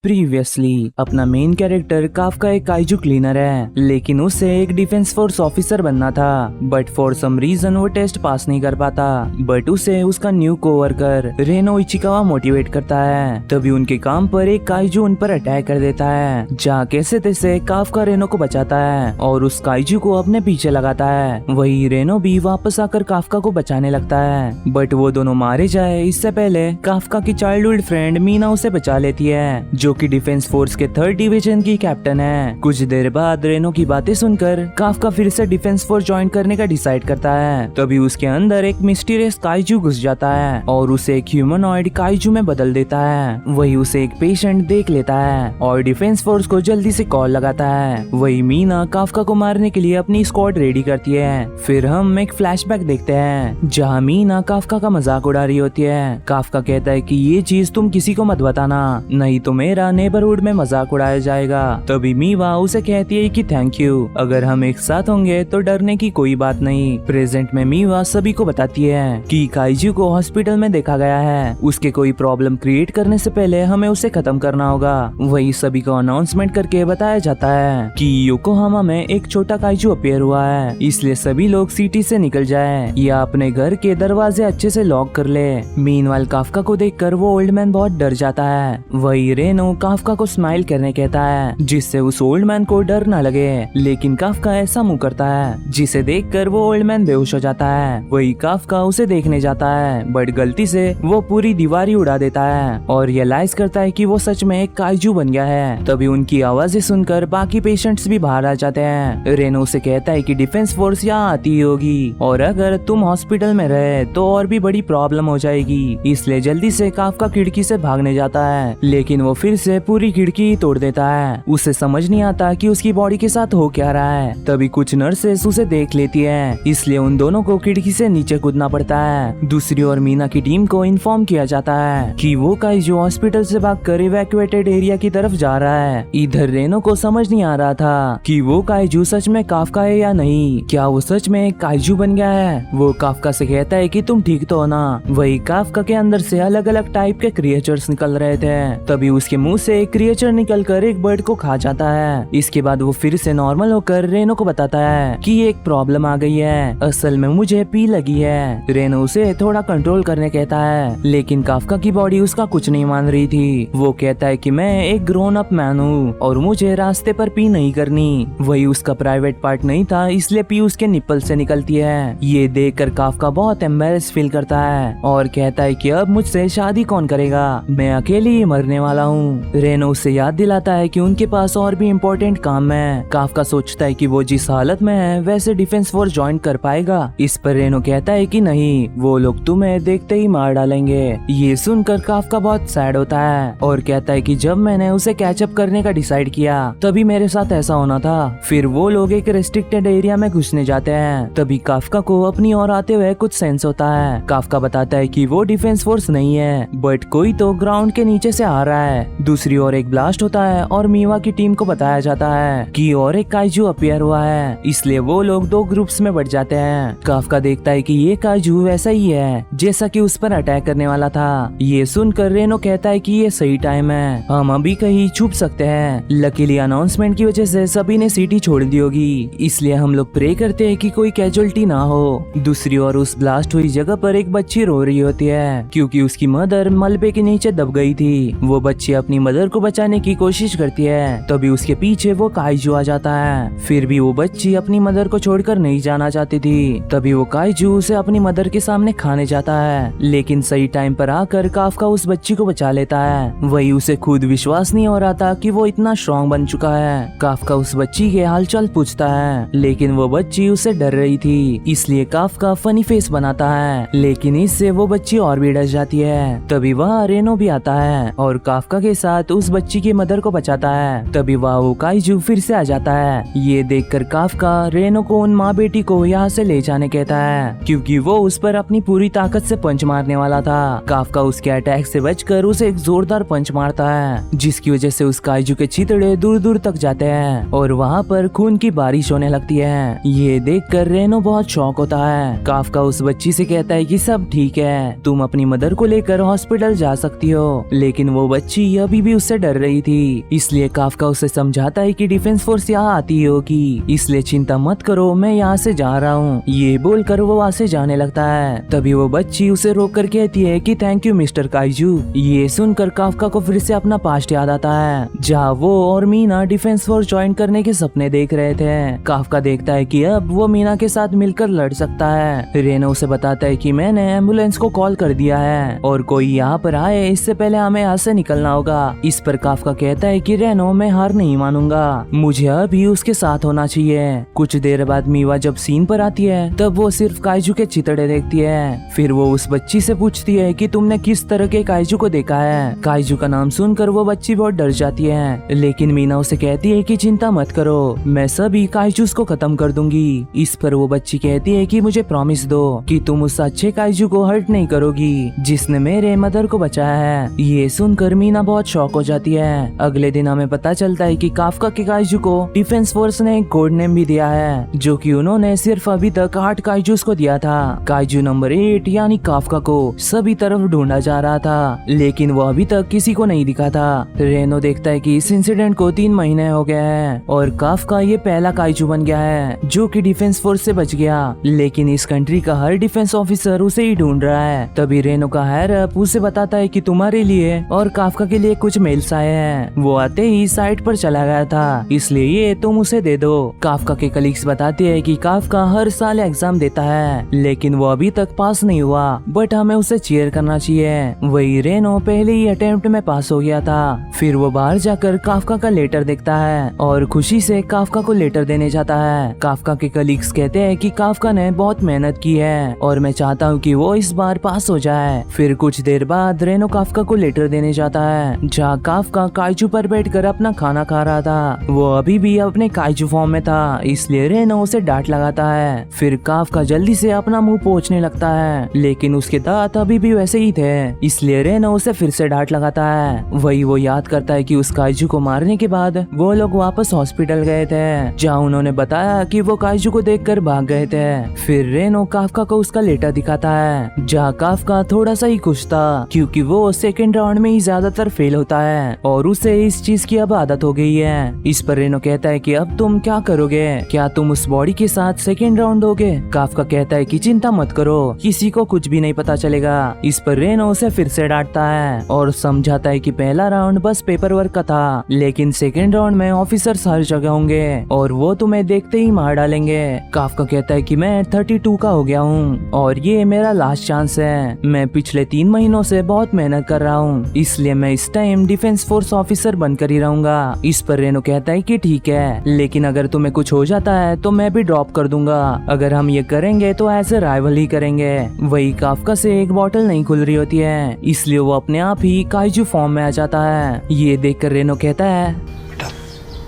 Previously अपना main character Kafka एक kaiju cleaner है, लेकिन उसे एक डिफेंस फोर्स ऑफिसर बनना था। बट फॉर सम रीजन वो टेस्ट पास नहीं कर पाता। बट उसे उसका new coworker Reno Ichikawa motivate करता है। तभी उनके काम पर एक काइजू उन पर अटैक कर देता है, जहाँ कैसे तैसे काफका रेनो को बचाता है और उस काइजू को अपने पीछे लगाता है। वही रेनो भी वापस आकर काफका को बचाने लगता है। बट वो दोनों मारे जाए इससे पहले काफका की चाइल्डहुड फ्रेंड मीना उसे बचा लेती है, जो कि डिफेंस फोर्स के 3rd डिवीजन की कैप्टन है। कुछ देर बाद रेनो की बातें सुनकर काफका फिर से डिफेंस फोर्स ज्वाइन करने का डिसाइड करता है। तभी उसके अंदर एक मिस्टीरियस काइजू घुस जाता है और उसे एक ह्यूमनॉइड काइजू में बदल देता है। वही उसे एक पेशेंट देख लेता है और डिफेंस फोर्स को जल्दी से कॉल लगाता है। वही मीना काफका को मारने के लिए अपनी स्क्वाड रेडी करती है। फिर हम एक फ्लैशबैक देखते हैं, जहाँ मीना काफका का मजाक उड़ा रही होती है। काफका कहता है कि ये चीज तुम किसी को मत बताना, नहीं तो मेरा नेबरहुड में मजाक उड़ाया जाएगा। तभी मीवा उसे कहती है कि थैंक यू, अगर हम एक साथ होंगे तो डरने की कोई बात नहीं। प्रेजेंट में मीवा सभी को बताती है कि काइजू को हॉस्पिटल में देखा गया है, उसके कोई प्रॉब्लम क्रिएट करने से पहले हमें उसे खत्म करना होगा। वही सभी को अनाउंसमेंट करके बताया जाता है कि योकोहामा में एक छोटा काइजू अपीयर हुआ है, इसलिए सभी लोग सिटी से निकल जाए या अपने घर के दरवाजे अच्छे से लॉक कर ले। मीनवाइल काफका को देखकर वो ओल्ड मैन बहुत डर जाता है। वही रेनो काफका को स्माइल करने कहता है, जिससे उस ओल्ड मैन को डर न लगे, लेकिन काफका ऐसा मुंह करता है जिसे देखकर वो ओल्ड मैन बेहोश हो जाता है। वही काफका उसे देखने जाता है, बट गलती से वो पूरी दीवार ही उड़ा देता है और रियलाइज करता है कि वो सच में एक काइजू बन गया है। तभी उनकी आवाजें सुनकर बाकी पेशेंट्स भी बाहर आ जाते हैं। रेनो उसे कहता है कि डिफेंस फोर्स यहाँ आती ही होगी और अगर तुम हॉस्पिटल में रहे तो और भी बड़ी प्रॉब्लम हो जाएगी, इसलिए जल्दी से काफका खिड़की से भागने जाता है, लेकिन वो फिर से पूरी खिड़की तोड़ देता है। उसे समझ नहीं आता कि उसकी बॉडी के साथ हो क्या रहा है। तभी कुछ नर्सेस उसे देख लेती है, इसलिए उन दोनों को खिड़की से नीचे कूदना पड़ता है। दूसरी ओर मीना की टीम को इन्फॉर्म किया जाता है कि वो काइजू हॉस्पिटल से भागकर इवैक्यूएटेड एरिया की तरफ जा रहा है। इधर रेनो को समझ नहीं आ रहा था कि वो काइजू सच में काफका है या नहीं, क्या वो सच में काइजू बन गया है। वो काफका से कहता है कि तुम ठीक तो हो ना। वही काफका के अंदर से अलग अलग टाइप के क्रिएचर्स निकल रहे थे। तभी उसके मुंह से एक क्रिएचर निकलकर एक बर्ड को खा जाता है। इसके बाद वो फिर से नॉर्मल होकर रेनो को बताता है कि एक प्रॉब्लम आ गई है, असल में मुझे पी लगी है। रेनो उसे थोड़ा कंट्रोल करने कहता है, लेकिन काफका की बॉडी उसका कुछ नहीं मान रही थी। वो कहता है कि मैं एक ग्रोन अप मैन हूँ और मुझे रास्ते पर पी नहीं करनी। वही उसका प्राइवेट पार्ट नहीं था, इसलिए पी उसके निप्पल से निकलती है। ये देखकर काफका बहुत एम्बैरेस फील करता है और कहता है कि अब मुझसे शादी कौन करेगा, मैं अकेले ही मरने वाला हूँ। रेनो उसे याद दिलाता है कि उनके पास और भी इम्पोर्टेंट काम है। काफका सोचता है कि वो जिस हालत में है वैसे डिफेंस फोर्स ज्वाइन कर पाएगा। इस पर रेनो कहता है कि नहीं, वो लोग तुम्हें देखते ही मार डालेंगे। ये सुनकर काफका बहुत सैड होता है और कहता है कि जब मैंने उसे कैचअप करने का डिसाइड किया तभी मेरे साथ ऐसा होना था। फिर वो लोग एक रेस्ट्रिक्टेड एरिया में घुसने जाते हैं। तभी काफका को अपनी ओर आते हुए कुछ सेंस होता है। काफका बताता है कि वो डिफेंस फोर्स नहीं है, बट कोई तो ग्राउंड के नीचे से आ रहा है। दूसरी ओर एक ब्लास्ट होता है और मीवा की टीम को बताया जाता है कि और एक काइजू अपीयर हुआ है, इसलिए वो लोग 2 ग्रुप्स में बढ़ जाते हैं। काफका देखता है कि ये काइजू वैसा ही है जैसा कि उस पर अटैक करने वाला था। ये सुनकर रेनो कहता है कि ये सही टाइम है, हम अभी कहीं छुप सकते हैं। लकीली अनाउंसमेंट की वजह से सभी ने सिटी छोड़ दी होगी, इसलिए हम लोग प्रे करते हैं कि कोई कैजुअलिटी ना हो। दूसरी ओर उस ब्लास्ट हुई जगह पर एक बच्ची रो रही होती है, क्योंकि उसकी मदर मलबे के नीचे दब गई थी। वो बच्ची अपनी मदर को बचाने की कोशिश करती है। तभी उसके पीछे वो काइजू आ जाता है। फिर भी वो बच्ची अपनी मदर को छोड़कर नहीं जाना चाहती थी। तभी वो काइजू उसे अपनी मदर के सामने खाने जाता है, लेकिन सही टाइम पर आकर काफका उस बच्ची को बचा लेता है। वही उसे खुद विश्वास नहीं हो रहा था कि वो इतना स्ट्रॉन्ग बन चुका है। काफका उस बच्ची के हालचाल पूछता है, लेकिन वो बच्ची उसे डर रही थी, इसलिए काफका फनी फेस बनाता है, लेकिन इससे वो बच्ची और भी डर जाती है। तभी वह रेनो भी आता है और काफका के साथ उस बच्ची की मदर को बचाता है। तभी वह वो काइजू फिर से आ जाता है। ये देखकर काफका रेनो को उन माँ बेटी को यहाँ से ले जाने कहता है, क्योंकि वो उस पर अपनी पूरी ताकत से पंच मारने वाला था। काफका उसके अटैक से बचकर उसे एक जोरदार पंच मारता है, जिसकी वजह से उस काइजू के छितड़े दूर दूर तक जाते हैं और वहाँ पर खून की बारिश होने लगती है। ये देखकर रेनो बहुत शॉक होता है। काफका उस बच्ची से कहता है कि सब ठीक है, तुम अपनी मदर को लेकर हॉस्पिटल जा सकती हो, लेकिन वो बच्ची अभी भी उससे डर रही थी। इसलिए काफका उसे समझाता है कि डिफेंस फोर्स यहाँ आती होगी, इसलिए चिंता मत करो, मैं यहाँ से जा रहा हूँ। ये बोलकर वो वहाँ से जाने लगता है। तभी वो बच्ची उसे रोक कर कहती है कि थैंक यू मिस्टर काइजू। ये सुनकर काफका को फिर से अपना पास्ट याद आता है, जहाँ वो और मीना डिफेंस फोर्स ज्वाइन करने के सपने देख रहे थे। काफका देखता है कि अब वो मीना के साथ मिलकर लड़ सकता है। रेनो उसे बताता है कि मैंने एम्बुलेंस को कॉल कर दिया है और कोई यहाँ पर आए इससे पहले हमें यहाँ से निकलना होगा। इस पर काफका कहता है कि रेनो मैं हार नहीं मानूंगा, मुझे अभी उसके साथ होना चाहिए। कुछ देर बाद मीवा जब सीन पर आती है तब वो सिर्फ काइजू के चितड़े देखती है। फिर वो उस बच्ची से पूछती है कि तुमने किस तरह के काइजू को देखा है। काइजू का नाम सुनकर वो बच्ची बहुत डर जाती है, लेकिन मीना उसे कहती है कि चिंता मत करो, मैं सभी काइजूस को खत्म कर दूंगी। इस पर वो बच्ची कहती है कि मुझे प्रॉमिस दो कि तुम उस अच्छे काइजू को हर्ट नहीं करोगी जिसने मेरे मदर को बचाया है। ये सुनकर मीना बहुत शॉक हो जाती है। अगले दिन हमें पता चलता है कि काफका के काइजू को डिफेंस फोर्स ने एक कोड नेम भी दिया है, जो कि उन्होंने सिर्फ अभी तक 8 काइजूस को दिया था। काइजू नंबर 8 यानी काफका को सभी तरफ ढूंढा जा रहा था, लेकिन वो अभी तक किसी को नहीं दिखा था। रेनो देखता है कि इस इंसिडेंट को 3 महीने हो गए हैं और काफका ये पहला काइजू बन गया है जो कि डिफेंस फोर्स से बच गया, लेकिन इस कंट्री का हर डिफेंस ऑफिसर उसे ही ढूंढ रहा है। तभी रेनो का हायर अप उसे बताता है कि तुम्हारे लिए और काफका के लिए कुछ मेल्स आए हैं। वो आते ही साइट पर चला गया था, इसलिए ये तुम उसे दे दो। काफका के कलीग्स बताते हैं कि काफका हर साल एग्जाम देता है, लेकिन वो अभी तक पास नहीं हुआ, बट हमें उसे चीयर करना चाहिए। वही रेनो पहले ही अटेम्प्ट में पास हो गया था। फिर वो बाहर जाकर काफका का लेटर देखता है और खुशी से काफका को लेटर देने जाता है। काफका के कलीग्स कहते हैं कि काफका ने बहुत मेहनत की है और मैं चाहता हूँ कि वो इस बार पास हो जाए। फिर कुछ देर बाद रेनो काफका को लेटर देने जाता है, जहाँ काफका काइजू पर बैठकर अपना खाना खा रहा था। वो अभी भी अपने काइजू फॉर्म में था, इसलिए रेनो उसे डांट लगाता है। फिर काफका जल्दी से अपना मुंह पोंछने लगता है, लेकिन उसके दांत अभी भी वैसे ही थे, इसलिए रेनो उसे फिर से डांट लगाता है। वही वो याद करता है कि उस काइजू को मारने के बाद वो लोग वापस हॉस्पिटल गए थे, जहाँ उन्होंने बताया कि वो काइजू को देखकर भाग गए थे। फिर रेनो काफका को उसका लेटर दिखाता है, जहाँ काफका थोड़ा सा ही खुश था, क्योंकि वो सेकंड राउंड में ही ज्यादातर फेल होता है और उसे इस चीज की अब आदत हो गई है। इस पर रेनो कहता है कि अब तुम क्या करोगे, क्या तुम उस बॉडी के साथ सेकंड राउंड दोगे। काफका कहता है कि चिंता मत करो, किसी को कुछ भी नहीं पता चलेगा। इस पर रेनो उसे फिर से डांटता है और समझाता है कि पहला राउंड बस पेपर वर्क का था, लेकिन सेकंड राउंड में ऑफिसर्स हर जगह होंगे और वो तुम्हें देखते ही मार डालेंगे। काफका कहता है कि मैं 32 का हो गया हूँ और ये मेरा लास्ट चांस है। मैं पिछले 3 महीनों से बहुत मेहनत कर रहा हूँ, इसलिए मैं इस टाइम डिफेंस फोर्स ऑफिसर बनकर ही रहूंगा। इस पर रेनो कहता है कि ठीक है, लेकिन अगर तुम्हें कुछ हो जाता है तो मैं भी ड्रॉप कर दूंगा। अगर हम ये करेंगे तो ऐसे राइवल ही करेंगे। वही काफका से एक बॉटल नहीं खुल रही होती है, इसलिए वो अपने आप ही काइजू फॉर्म में आ जाता है। ये देखकर रेनो कहता है, बेटा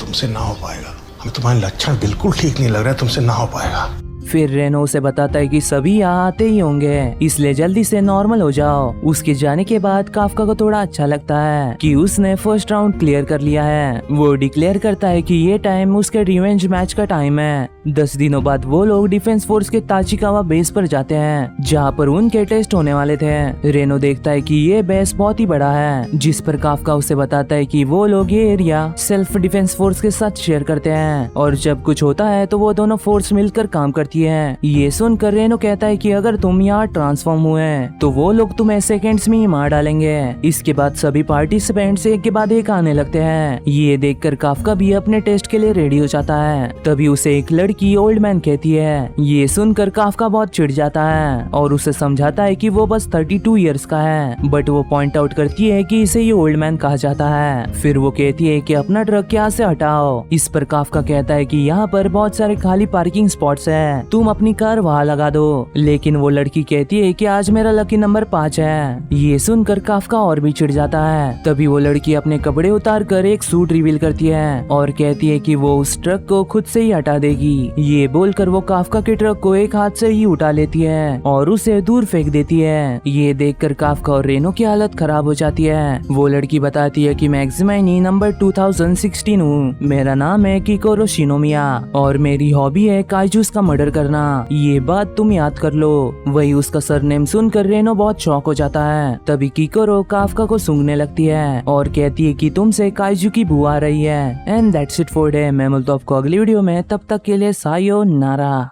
तुमसे ना हो पाएगा, हमें तुम्हारे लक्षण बिल्कुल ठीक नहीं लग रहा है, तुमसे ना हो पाएगा। फिर रेनो उसे बताता है कि सभी यहाँ आते ही होंगे, इसलिए जल्दी से नॉर्मल हो जाओ। उसके जाने के बाद काफका को थोड़ा अच्छा लगता है कि उसने फर्स्ट राउंड क्लियर कर लिया है। वो डिक्लेयर करता है कि ये टाइम उसके रिवेंज मैच का टाइम है। 10 दिनों बाद वो लोग डिफेंस फोर्स के ताचिकावा बेस पर जाते हैं, जहाँ पर उनके टेस्ट होने वाले थे। रेनो देखता है कि ये बेस बहुत ही बड़ा है, जिस पर काफका उसे बताता है कि वो लोग ये एरिया सेल्फ डिफेंस फोर्स के साथ शेयर करते हैं और जब कुछ होता है तो वो दोनों फोर्स मिलकर काम करती है। ये सुनकर रेनो कहता है कि अगर तुम यहाँ ट्रांसफॉर्म हुए तो वो लोग तुम्हें सेकंड्स में ही मार डालेंगे। इसके बाद सभी पार्टिसिपेंट्स एक के बाद एक आने लगते हैं। ये देखकर काफका भी अपने टेस्ट के लिए रेडी हो जाता है। तभी उसे एक लड़की ओल्ड मैन कहती है। ये सुनकर काफका बहुत चिढ़ जाता है और उसे समझाता है कि वो बस 32 इयर्स का है, बट वो पॉइंट आउट करती है कि इसे ये ओल्ड मैन कहा जाता है। फिर वो कहती है कि अपना ट्रक यहाँ से हटाओ। इस पर काफका कहता है कि यहाँ पर बहुत सारे खाली पार्किंग स्पॉट्स हैं, तुम अपनी कार वहाँ लगा दो। लेकिन वो लड़की कहती है कि आज मेरा लकी नंबर 5 है। ये सुनकर काफका और भी चिढ़ जाता है। तभी वो लड़की अपने कपड़े उतार कर एक सूट रिवील करती है और कहती है कि वो उस ट्रक को खुद से ही हटा देगी। ये बोलकर वो काफका के ट्रक को एक हाथ से ही उठा लेती है और उसे दूर फेंक देती है। ये देखकर काफका और रेनो की हालत खराब हो जाती है। वो लड़की बताती है कि मैं एग्जामाइनी नंबर 2016 हूँ। मेरा नाम है किकोरो शिनोमिया और मेरी हॉबी है काइजूस का मर्डर करना। ये बात तुम याद कर लो। वही उसका सरनेम सुनकर रेनो बहुत शॉक हो जाता है। तभी किकोरो काफका को सूंघने लगती है और कहती है कि तुमसे काइजू की बू आ रही है। And that's it for day. मैं मिलता हूं आपको अगली वीडियो में, तब तक के लिए सायोनारा।